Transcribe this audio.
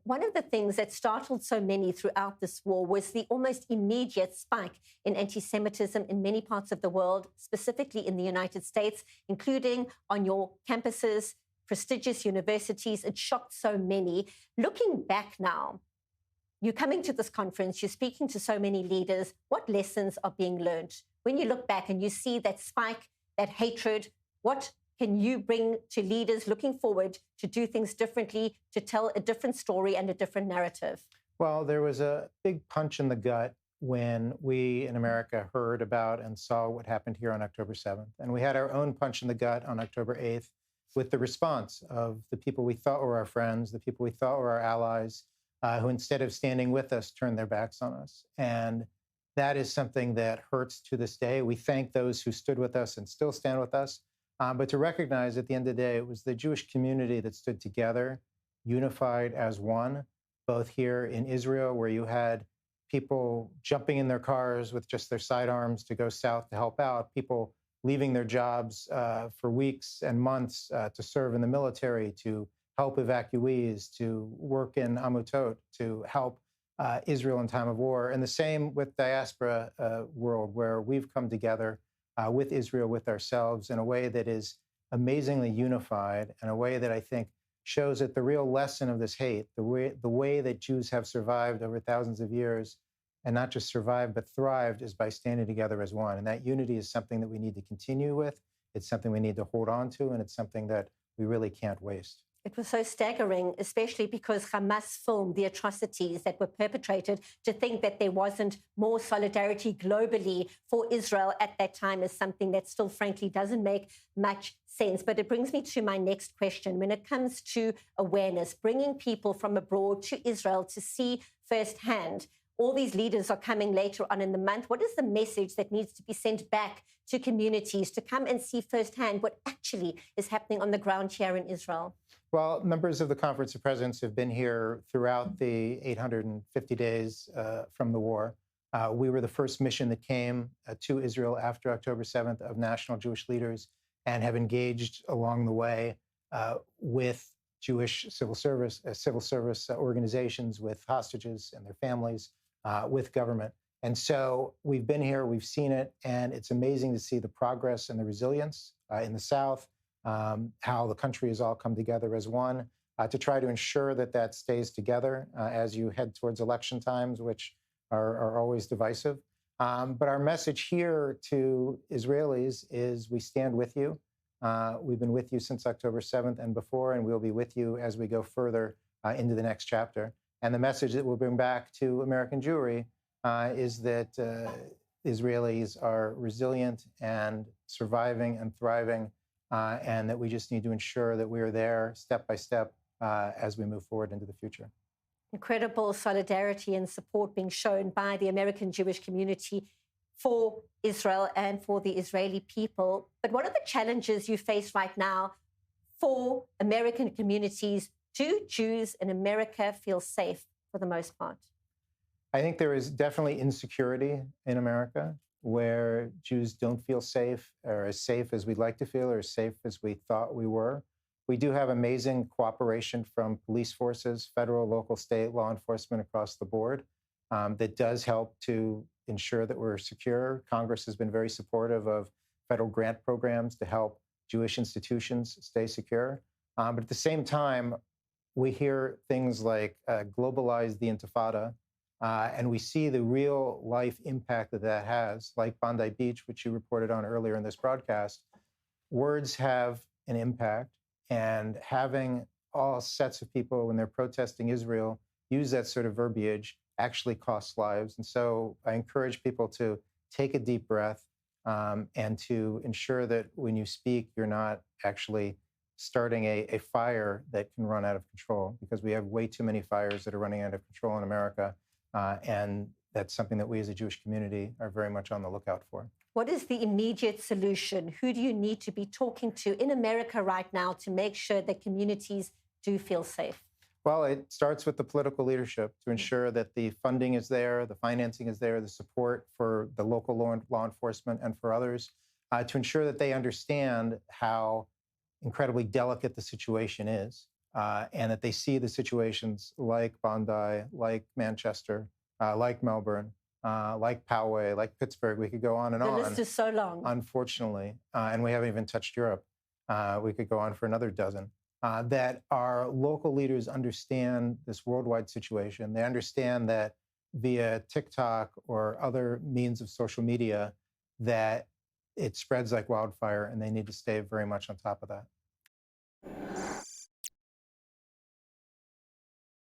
one of the things that startled so many throughout this war was the almost immediate spike in anti-Semitism in many parts of the world, specifically in the United States, including on your campuses, prestigious universities. It shocked so many. Looking back now, you're coming to this conference, you're speaking to so many leaders. What lessons are being learned? When you look back and you see that spike, that hatred, what can you bring to leaders looking forward to do things differently, to tell a different story and a different narrative? Well, there was a big punch in the gut when we in America heard about and saw what happened here on October 7th. And we had our own punch in the gut on October 8th with the response of the people we thought were our friends, the people we thought were our allies, who instead of standing with us, turned their backs on us. And that is something that hurts to this day. We thank those who stood with us and still stand with us. But to recognize at the end of the day, it was the Jewish community that stood together, unified as one, both here in Israel, where you had people jumping in their cars with just their sidearms to go south to help out, people leaving their jobs for weeks and months to serve in the military, to help evacuees, to work in Amutot, to help Israel in time of war. And the same with diaspora world, where we've come together with Israel, with ourselves, in a way that is amazingly unified, and a way that I think shows that the real lesson of this hate, the way that Jews have survived over thousands of years, and not just survived, but thrived, is by standing together as one. And that unity is something that we need to continue with. It's something we need to hold on to, and it's something that we really can't waste. It was so staggering, especially because Hamas filmed the atrocities that were perpetrated. To think that there wasn't more solidarity globally for Israel at that time is something that still, frankly, doesn't make much sense. But it brings me to my next question. When it comes to awareness, bringing people from abroad to Israel to see firsthand, all these leaders are coming later on in the month. What is the message that needs to be sent back to communities to come and see firsthand what actually is happening on the ground here in Israel? Well, members of the Conference of Presidents have been here throughout the 850 days from the war. We were the first mission that came to Israel after October 7th of national Jewish leaders, and have engaged along the way with Jewish civil service organizations, with hostages and their families, with government. And so we've been here, we've seen it, and it's amazing to see the progress and the resilience in the South, how the country has all come together as one to try to ensure that that stays together as you head towards election times, which are always divisive. But our message here to Israelis is we stand with you. We've been with you since October 7th and before, and we'll be with you as we go further into the next chapter. And the message that we'll bring back to American Jewry is that Israelis are resilient and surviving and thriving, and that we just need to ensure that we are there step by step as we move forward into the future. Incredible solidarity and support being shown by the American Jewish community for Israel and for the Israeli people. But what are the challenges you face right now for American communities? Do Jews in America feel safe for the most part? I think there is definitely insecurity in America, where Jews don't feel safe, or as safe as we'd like to feel, or as safe as we thought we were. We do have amazing cooperation from police forces, federal, local, state law enforcement across the board that does help to ensure that we're secure. Congress has been very supportive of federal grant programs to help Jewish institutions stay secure. But at the same time, we hear things like globalize the Intifada, and we see the real life impact that that has, like Bondi Beach, which you reported on earlier in this broadcast. Words have an impact, and having all sets of people, when they're protesting Israel, use that sort of verbiage actually costs lives. And so I encourage people to take a deep breath and to ensure that when you speak, you're not actually starting a fire that can run out of control, because we have way too many fires that are running out of control in America. And that's something that we as a Jewish community are very much on the lookout for. What is the immediate solution? Who do you need to be talking to in America right now to make sure that communities do feel safe? Well, it starts with the political leadership to ensure that the funding is there, the financing is there, the support for the local law enforcement and for others, to ensure that they understand how incredibly delicate the situation is, and that they see the situations like Bondi, like Manchester, like Melbourne, like Poway, like Pittsburgh. We could go on and on. The list is so long. Unfortunately, and we haven't even touched Europe. We could go on for another dozen. That our local leaders understand this worldwide situation. They understand that via TikTok or other means of social media, that it spreads like wildfire, and they need to stay very much on top of that.